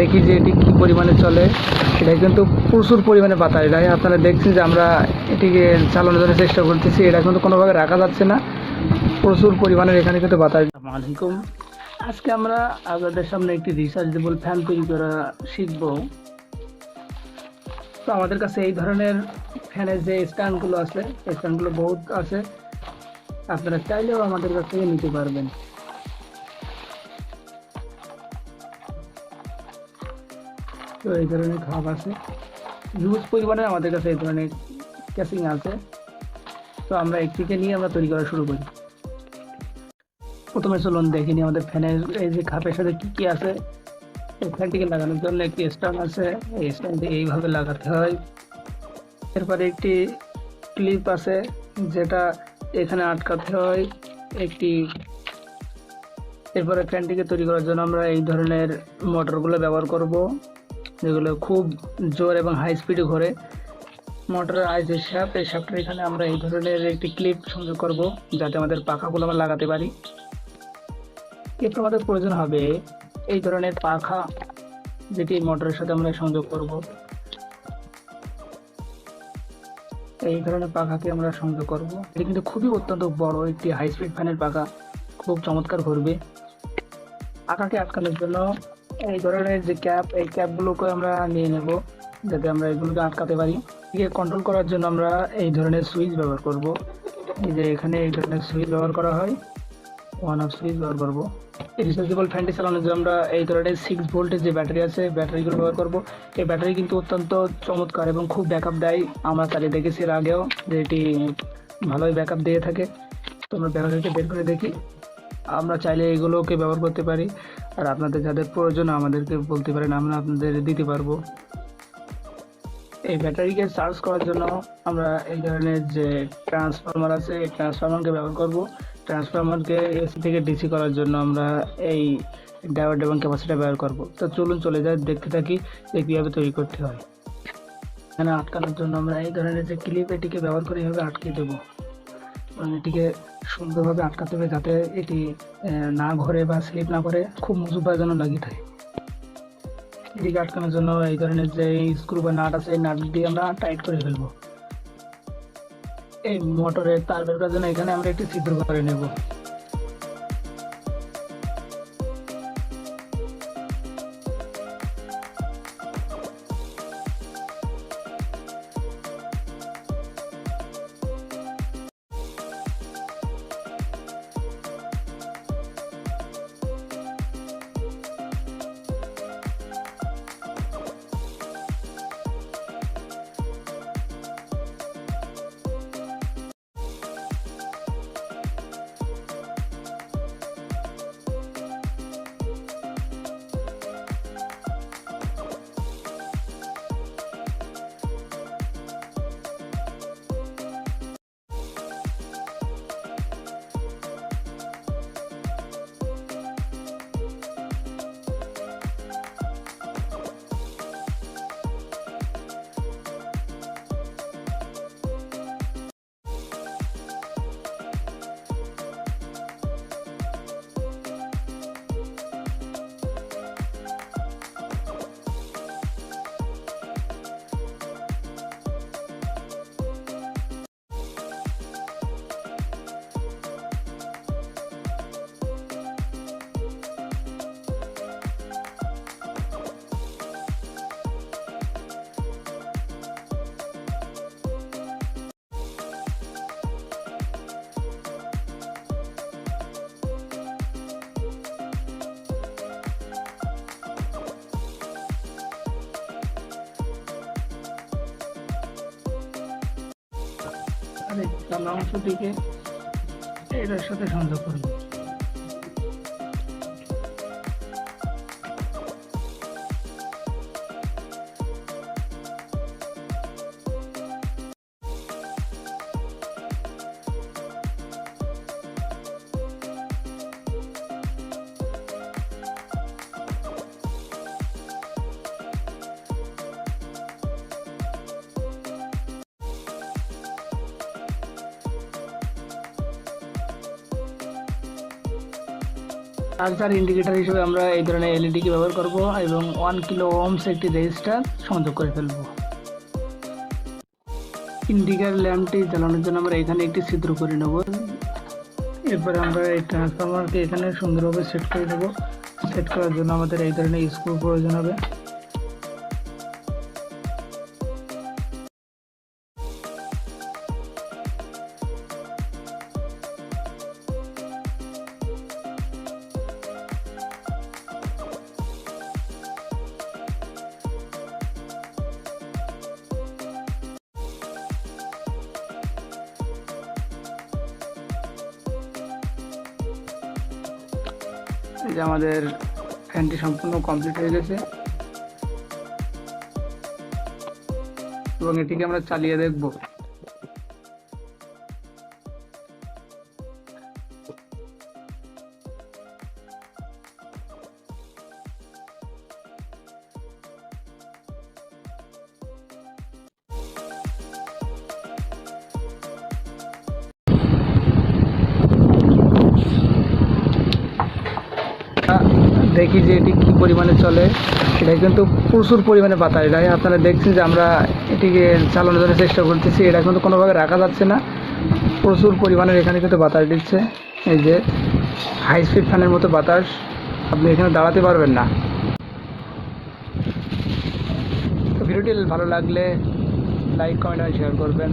দেখি যে এটি কী পরিমাণে চলে। এটা কিন্তু প্রচুর পরিমাণে বাতাস, এটা আপনারা দেখছেন যে আমরা এটিকে চালানোর জন্য চেষ্টা করতেছি, এটা কিন্তু কোনোভাবে রাখা যাচ্ছে না, প্রচুর পরিমাণের এখানে কিন্তু বাতাস। আসসালামু আলাইকুম, আজকে আমরা আপনাদের সামনে একটি রিচার্জেবল ফ্যান তৈরি করা শিখব। তো আমাদের কাছে এই ধরনের ফ্যানের যে স্ট্যান্ডগুলো আছে, এই স্ট্যান্ডগুলো বহুত আছে, আপনারা চাইলেও আমাদের কাছ থেকে নিতে পারবেন। তো এই ধরনের খাপ আছে, হিউজ পরিমাণে আমাদের কাছে এই ধরনের ক্যাসিং আছে। তো আমরা একটিকে নিয়ে আমরা তৈরি করা শুরু করি। প্রথমে চলুন দেখে নিই আমাদের ফ্যানের এই যে খাপের সাথে কী কী আছে। এই ফ্যানটিকে লাগানোর জন্য একটি স্ট্যান্ড আছে, এই স্ট্যান্ডটি এইভাবে লাগাতে হয়। এরপরে একটি ক্লিপ আছে যেটা এখানে আটকাতে হয় একটি। এরপরে ফ্যানটিকে তৈরি করার জন্য আমরা এই ধরনের মোটরগুলো ব্যবহার করব, যেগুলো খুব জোর এবং হাই স্পিডে ঘোরে। মোটরের যে শ্যাফট, এই শ্যাফটের এখানে আমরা এই ধরনের একটি ক্লিপ সংযোগ করব যাতে আমাদের পাখাগুলো আমরা লাগাতে পারি। এরপর আমাদের প্রয়োজন হবে এই ধরনের পাখা, যেটি মোটরের সাথে আমরা সংযোগ করব। এই ধরনের পাখাকে আমরা সংযোগ করব। এটি কিন্তু খুবই অত্যন্ত বড় একটি হাই স্পিড ফ্যানের পাখা, খুব চমৎকার ঘুরবে। পাখাকে আটকানোর জন্য এই ধরনের যে ক্যাপ, এই ক্যাপগুলোকে আমরা নিয়ে নেব যাতে আমরা এগুলোকে আটকাতে পারি। একে কন্ট্রোল করার জন্য আমরা এই ধরনের সুইচ ব্যবহার করব। এই যে এখানে এই ধরনের সুইচ ব্যবহার করা হয়, ওয়ান অফ সুইচ ব্যবহার করব। এই রিচার্জেবল ফ্যানটি চালানোর জন্য আমরা এই ধরনের 6 ভোল্টের যে ব্যাটারি আছে, ব্যাটারিগুলো ব্যবহার করব। এই ব্যাটারি কিন্তু অত্যন্ত চমৎকার এবং খুব ব্যাকআপ দেয়। আমরা চালিয়ে দেখেছি এর আগেও যে এটি ভালোই ব্যাকআপ দিয়ে থাকে। তো আমরা ব্যাটারিকে বের করে দেখি, আমরা চাইলে এগুলোকে ব্যবহার করতে পারি। আর আপনাদের যাদের প্রয়োজন আমাদেরকে বলতে পারেন, আমরা আপনাদের দিতে পারবো। এই ব্যাটারিকে চার্জ করার জন্য আমরা এই ধরনের যে ট্রান্সফরমার আছে, এই ট্রান্সফরমারকে ব্যবহার করব। ট্রান্সফরমারকে এসি থেকে ডিসি করার জন্য আমরা এই ডায়োড এবং ক্যাপাসিটর ব্যবহার করব। তো চলুন চলে যাই, দেখতে থাকি যে কীভাবে তৈরি করতে হয়। এখানে আটকানোর জন্য আমরা এই ধরনের যে ক্লিপ, এটিকে ব্যবহার করে এভাবে আটকে দেবো। এটিকে সুন্দরভাবে আটকাতে হবে যাতে এটি না ঘোরে বা স্লিপ না করে, খুব মজবুত যেন লাগিয়ে থাকে। এটিকে আটকানোর জন্য এই ধরনের যে স্ক্রু বা নাট আছে, এই নাট দিয়ে আমরা টাইট করে ফেলবো। এই মোটরের তার বের করার জন্য এখানে আমরা একটি ছিদ্র করে নেব। আর এই চালা অংশটিকে এটার সাথে সংযোগ করব। চার্জার ইন্ডিকেটর হিসেবে আমরা এই ধরনের এলইডি কে ব্যবহার করব এবং 1 কিলো ওহমস একটি রেজিস্টার সংযোগ করে ফেলব। ইন্ডিকেটর ল্যাম্পটি জ্বালানোর জন্য আমরা এখানে একটি ছিদ্র করে নেব। এরপরে আমরা এই ট্রান্সফরমারকে এখানে সুন্দরভাবে সেট করে নেব। সেট করার জন্য আমাদের এই ধরনের স্ক্রু প্রয়োজন হবে। এই যে আমাদের ফ্যানটি সম্পূর্ণ কমপ্লিট হয়ে গেছে এবং এটিকে আমরা চালিয়ে দেখব। দেখি যে এটি কি পরিমাণে চলে। এটা কিন্তু প্রচুর পরিমাণে বাতাস, এটাই আপনারা দেখছেন যে আমরা এটিকে চালানোর জন্য চেষ্টা করতেছি। এটা কিন্তু কোনোভাবে রাখা যাচ্ছে না, প্রচুর পরিমাণের এখানে কিন্তু বাতাস দিচ্ছে। এই যে হাই স্পিড ফ্যানের মতো বাতাস, আপনি এখানে দাঁড়াতে পারবেন না। তো ভিডিওটি ভালো লাগলে লাইক, কমেন্ট আর শেয়ার করবেন।